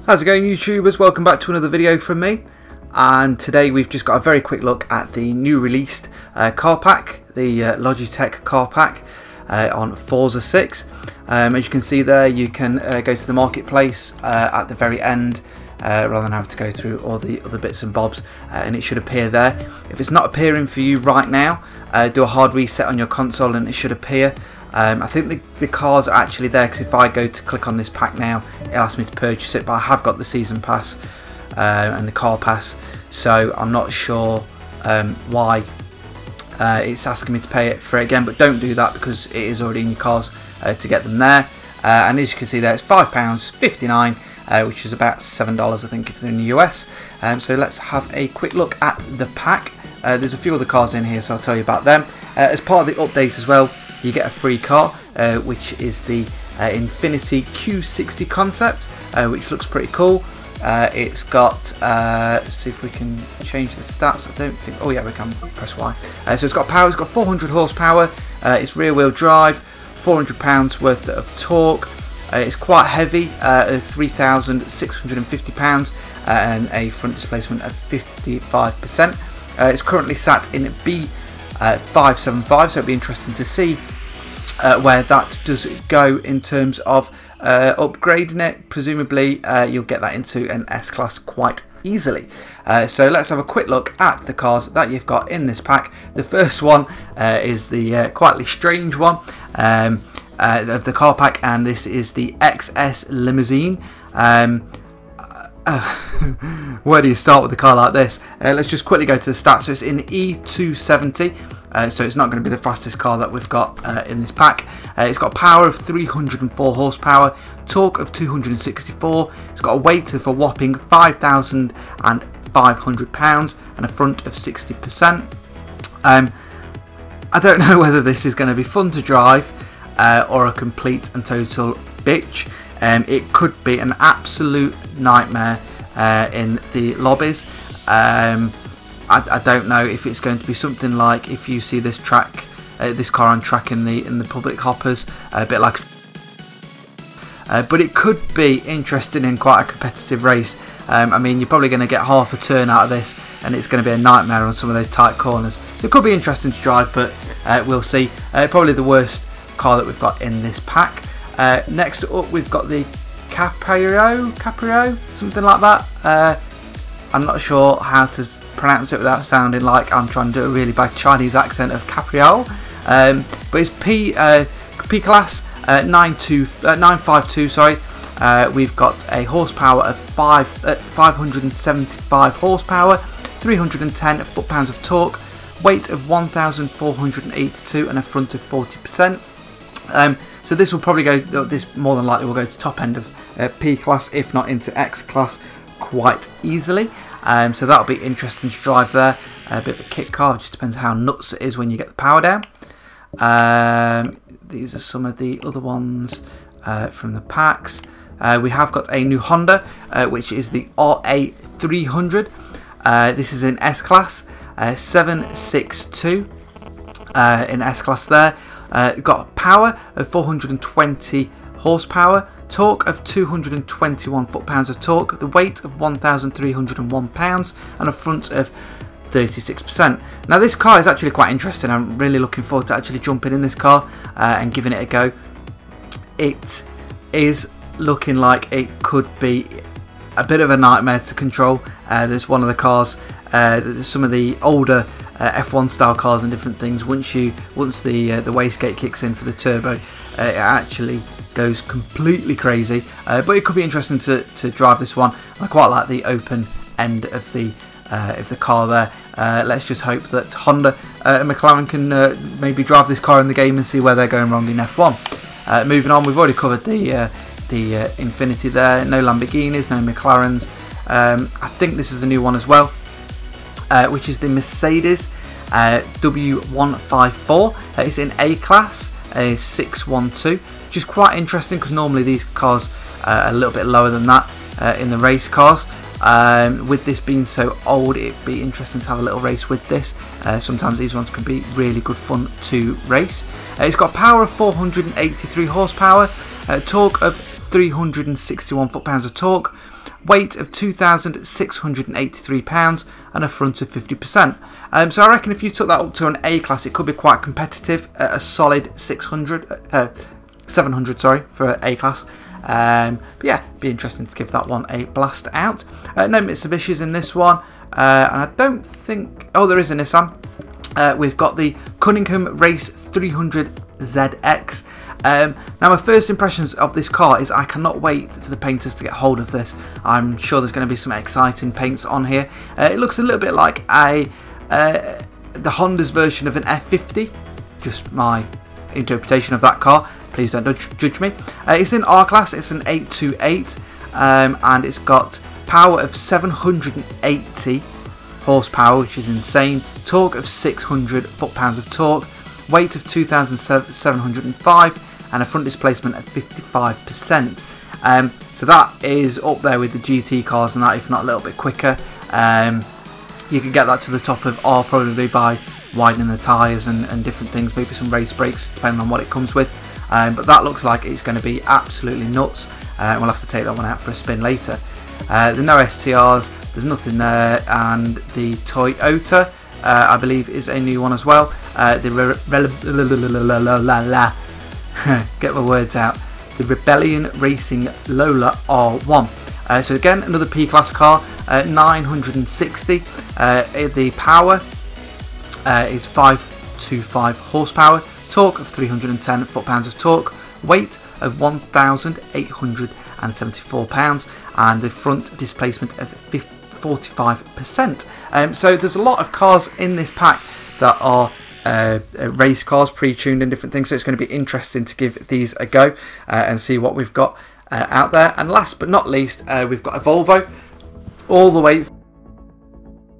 How's it going, YouTubers? Welcome back to another video from me, and today we've just got a very quick look at the new released car pack, the Logitech car pack on Forza 6. As you can see there, you can go to the marketplace at the very end rather than have to go through all the other bits and bobs, and it should appear there. If it's not appearing for you right now, do a hard reset on your console and it should appear. I think the cars are actually there, because if I go to click on this pack now, it asks me to purchase it, but I have got the season pass and the car pass, so I'm not sure why it's asking me to pay it for it again. But don't do that, because it is already in your cars to get them there. And as you can see there, it's £5.59, which is about $7 I think if they're in the US. So let's have a quick look at the pack. There's a few other cars in here, so I'll tell you about them. As part of the update as well, you get a free car, which is the Infiniti Q60 concept, which looks pretty cool. It's got, let's see if we can change the stats. I don't think, oh yeah, we can, press Y. So it's got power, it's got 400 horsepower, it's rear wheel drive, 400 pounds worth of torque. It's quite heavy, 3,650 pounds, and a front displacement of 55%. It's currently sat in B575, so it'll be interesting to see where that does go in terms of upgrading it. Presumably you'll get that into an S-Class quite easily. So let's have a quick look at the cars that you've got in this pack. The first one is the quietly strange one of the car pack, and this is the XS Limousine. Where do you start with a car like this? Let's just quickly go to the stats. So it's in E270, so it's not going to be the fastest car that we've got in this pack. It's got power of 304 horsepower, torque of 264. It's got a weight of a whopping 5,500 pounds and a front of 60%. I don't know whether this is going to be fun to drive or a complete and total bitch. It could be an absolute nightmare in the lobbies. I don't know if it's going to be something like if you see this car on track in the public hoppers, a bit like. But it could be interesting in quite a competitive race. I mean, you're probably going to get half a turn out of this, and it's going to be a nightmare on some of those tight corners. So it could be interesting to drive, but we'll see. Probably the worst car that we've got in this pack. Next up, we've got the Pareon, something like that. I'm not sure how to pronounce it without sounding like I'm trying to do a really bad Chinese accent of Capriole. But it's P class 952. Sorry. We've got a horsepower of 575 horsepower, 310 foot-pounds of torque, weight of 1,482, and a front of 40%. So this will probably go, this more than likely will go to top end of P class, if not into X class, quite easily. So that'll be interesting to drive there. A bit of a kit car, just depends how nuts it is when you get the power down. These are some of the other ones from the packs. We have got a new Honda, which is the RA300. This is in S class, 762 in S class there. Got power of 420 horsepower, torque of 221 foot-pounds of torque, the weight of 1,301 pounds, and a front of 36%. Now this car is actually quite interesting. I'm really looking forward to actually jumping in this car and giving it a go. It is looking like it could be a bit of a nightmare to control. There's one of the cars, some of the older F1 style cars and different things. Once the wastegate kicks in for the turbo, it actually goes completely crazy. But it could be interesting to drive this one. I quite like the open end of the car there. Let's just hope that Honda and McLaren can maybe drive this car in the game and see where they're going wrong in F1. Moving on, we've already covered the Infiniti there. No Lamborghinis, no McLarens. I think this is a new one as well, which is the Mercedes W154. It's in A class, a 612, which is quite interesting because normally these cars are a little bit lower than that in the race cars. With this being so old, it'd be interesting to have a little race with this. Sometimes these ones can be really good fun to race. It's got power of 483 horsepower, torque of 361 foot-pounds of torque, weight of 2,683 pounds, and a front of 50%. So I reckon if you took that up to an A class, it could be quite competitive at a solid 700, sorry, for A class. But yeah, be interesting to give that one a blast out. No Mitsubishis in this one, and I don't think. Oh, there is a Nissan. We've got the Cunningham Race 300ZX. Now my first impressions of this car is I cannot wait for the painters to get hold of this. I'm sure there's going to be some exciting paints on here. It looks a little bit like the Honda's version of an F50, just my interpretation of that car. Please don't judge me. It's in R class, it's an 828, and it's got power of 780 horsepower, which is insane, torque of 600 foot-pounds of torque, weight of 2,705, and a front displacement of 55%. So that is up there with the GT cars and that, if not a little bit quicker. You can get that to the top of R probably by widening the tyres and different things, maybe some race brakes depending on what it comes with. But that looks like it's going to be absolutely nuts. We'll have to take that one out for a spin later. The no STRs, there's nothing there, and the Toyota, I believe, is a new one as well. Get my words out. The Rebellion Racing Lola R1. So again, another P-Class car, 960. The power is 525 horsepower, torque of 310 foot-pounds of torque, weight of 1,874 pounds, and the front displacement of 45%. So there's a lot of cars in this pack that are race cars, pre-tuned and different things, so it's going to be interesting to give these a go and see what we've got out there. And last but not least, we've got a Volvo all the way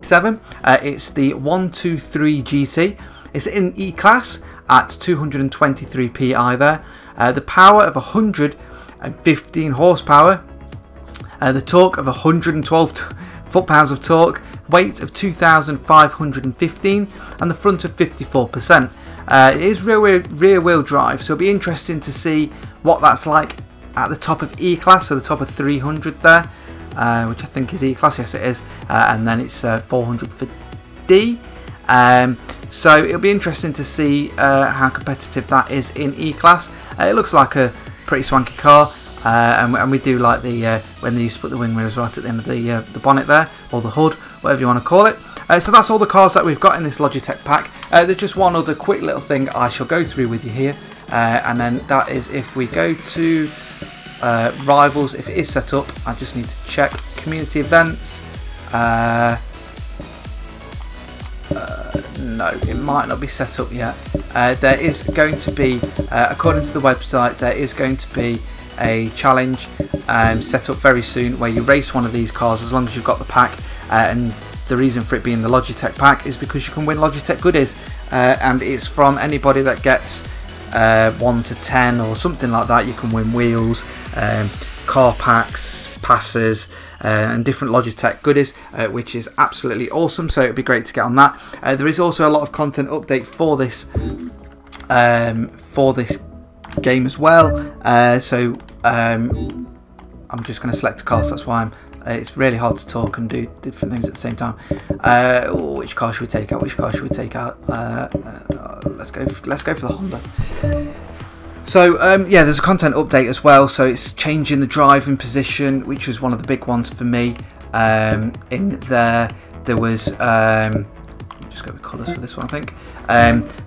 7. It's the 123 GT. It's in E-Class at 223 PI there. The power of 115 horsepower, the torque of 112 foot-pounds of torque, weight of 2,515, and the front of 54%. It is rear-wheel drive, so it'll be interesting to see what that's like at the top of E-Class, so the top of 300 there, which I think is E-Class, yes it is, and then it's 400 for D. So it'll be interesting to see how competitive that is in E-Class. It looks like a pretty swanky car, and we do like the when they used to put the wing mirrors right at the end of the bonnet there, or the hood, whatever you want to call it. So that's all the cars that we've got in this Logitech pack. There's just one other quick little thing I shall go through with you here, and then that is if we go to Rivals, if it is set up, I just need to check community events. No, it might not be set up yet. There is going to be, according to the website, there is going to be a challenge set up very soon where you race one of these cars as long as you've got the pack, and the reason for it being the Logitech pack is because you can win Logitech goodies, and it's from anybody that gets 1 to 10 or something like that. You can win wheels, car packs, passes, and different Logitech goodies, which is absolutely awesome, so it'd be great to get on that. There is also a lot of content update for this game as well, so I'm just going to select a car, so that's why it's really hard to talk and do different things at the same time. Which car should we take out? Which car should we take out? Let's go for the Honda. So yeah, there's a content update as well, so it's changing the driving position, which was one of the big ones for me. In there was just go with colours for this one, I think.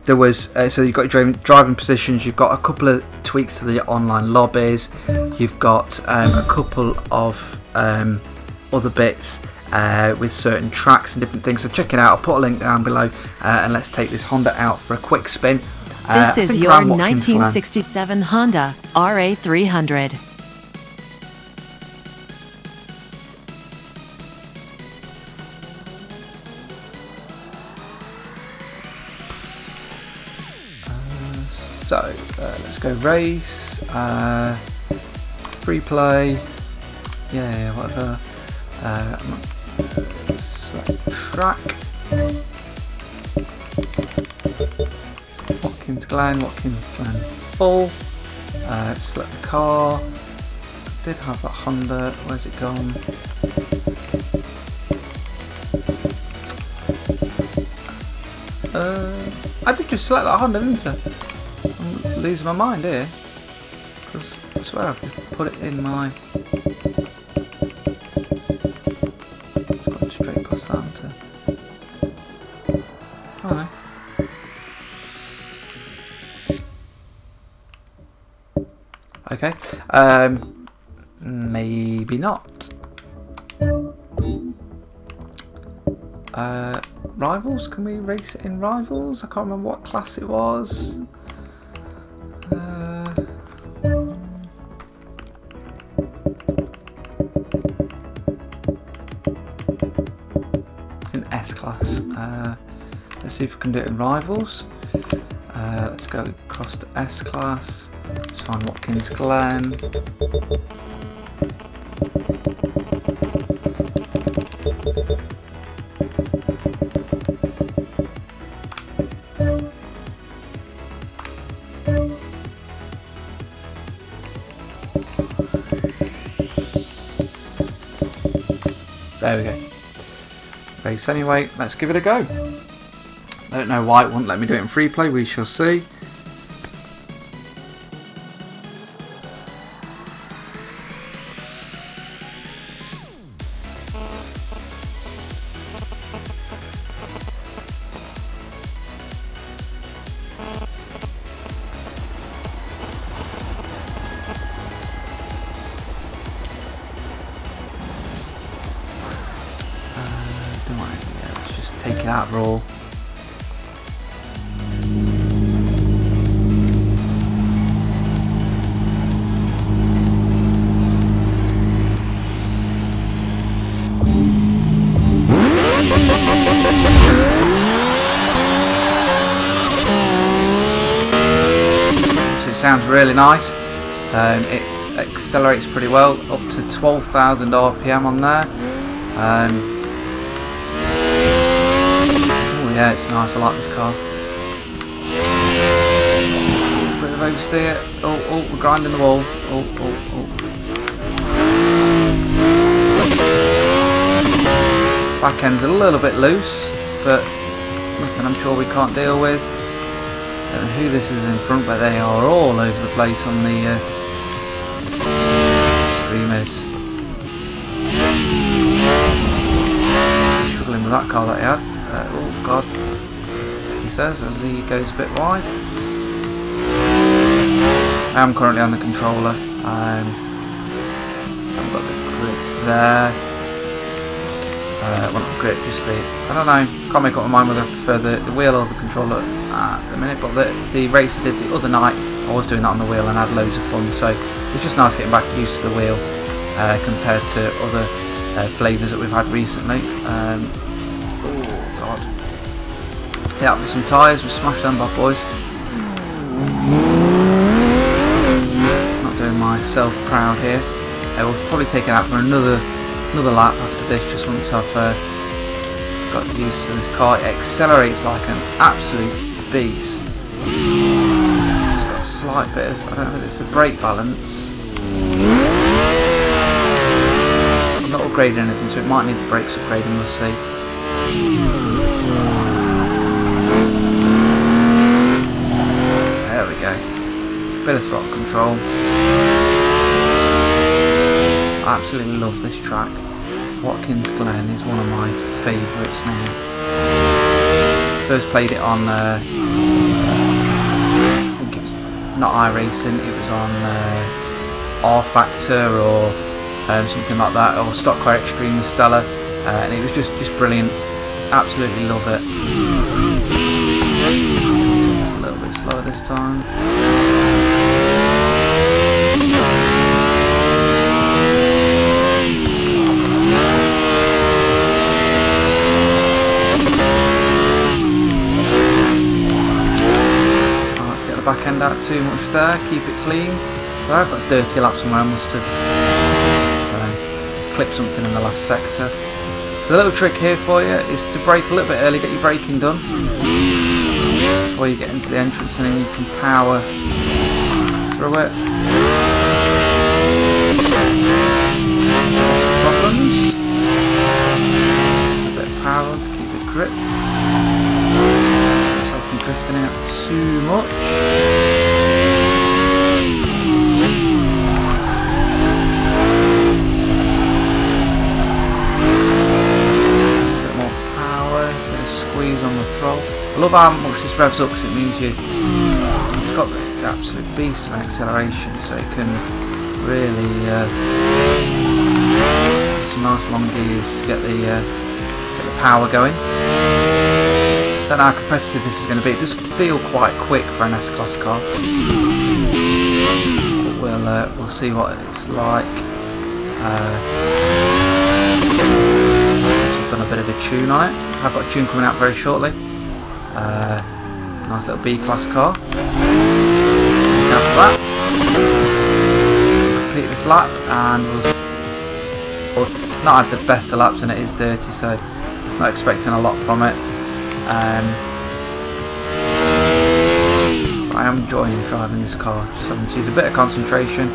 There was so you've got your driving positions, you've got a couple of tweaks to the online lobbies, you've got a couple of other bits with certain tracks and different things, so check it out. I'll put a link down below, and let's take this Honda out for a quick spin. This is your 1967 Honda RA300. So let's go race, free play, yeah, whatever. Select track. Watkins Glen full. Select the car. did have that Honda. Where's it gone? I did just select that Honda, didn't I? I'm losing my mind here. Because I swear I've just put it in my... It's gone straight past that, haven't I? Oh no. Okay, maybe not. Rivals, can we race it in Rivals? I can't remember what class it was. It's in S class. Let's see if we can do it in Rivals. Let's go across to S class. Let's find Watkins Glen. There we go. Race anyway, let's give it a go. I don't know why it won't let me do it in free play, we shall see. Yeah, let's just take it out raw. So it sounds really nice. It accelerates pretty well, up to 12,000 RPM on there. Oh yeah, it's nice, I like this car. Bit of oversteer. Oh, we're grinding the wall. Oh. Back end's a little bit loose, but nothing I'm sure we can't deal with. I don't know who this is in front, but they are all over the place on the Screamers. Struggling with that car that he had. Oh god, he says as he goes a bit wide. I am currently on the controller. I've got the grip there. Well, not the grip, just the... I don't know, can't make up my mind whether I prefer the wheel or the controller at the minute, but the race I did the other night, I was doing that on the wheel and had loads of fun, so it's just nice getting back used to the wheel compared to other flavours that we've had recently. Yeah, with some tyres, we smashed them bad boys. Not doing myself proud here. We'll probably take it out for another lap after this, just once I've got used to this car. It accelerates like an absolute beast. It's got a slight bit of, I don't know if it's the brake balance. I'm not upgrading anything, so it might need the brakes upgrading, we'll see. There we go. Bit of throttle control. I absolutely love this track. Watkins Glen is one of my favourites now. First played it on, I think it was not iRacing, it was on R Factor or something like that, or Stock Car Extreme with Stella, and it was just brilliant. Absolutely love it. A little bit slower this time. Back end out too much there, keep it clean. So I've got a dirty lap somewhere, I must have clipped something in the last sector. So the little trick here for you is to brake a little bit early, get your braking done before you get into the entrance, and then you can power through it. grip. So I'm drifting out too much. A bit more power, a bit of squeeze on the throttle. I love how much this revs up because it means it's got the absolute beast of an acceleration, so it can really some nice long gears to get the power going. Don't know how competitive this is going to be. It does feel quite quick for an S-Class car. But we'll see what it's like. I've done a bit of a tune on it. I've got a tune coming out very shortly. Nice little B-Class car. After that, complete this lap, and we'll not had the best of laps, and it is dirty, so I'm not expecting a lot from it. But I am enjoying driving this car. Just having to use a bit of concentration.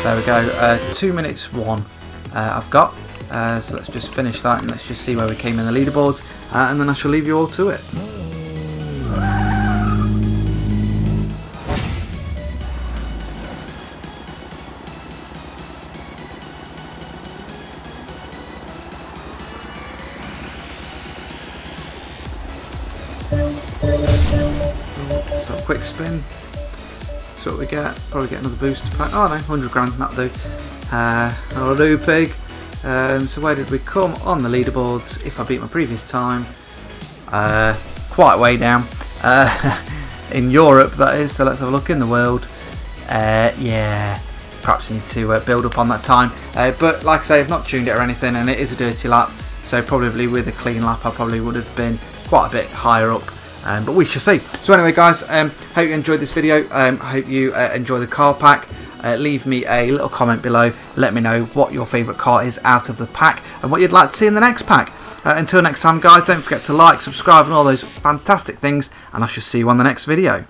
There we go. 2 minutes 1 I've got. So let's just finish that and let's just see where we came in the leaderboards, and then I shall leave you all to it. So quick spin. That's what we get. Probably get another booster pack. Oh no, 100 grand, that'll do. That'll do, pig. So where did we come on the leaderboards? If I beat my previous time, quite way down in Europe, that is. So let's have a look in the world. Yeah, perhaps need to build up on that time. But like I say, I've not tuned it or anything, and it is a dirty lap. So probably with a clean lap, I probably would have been quite a bit higher up. But we shall see. So anyway, guys, hope you enjoyed this video. I hope you enjoy the car pack. Leave me a little comment below. Let me know what your favourite car is out of the pack and what you'd like to see in the next pack. Until next time, guys, don't forget to like, subscribe and all those fantastic things, and I shall see you on the next video.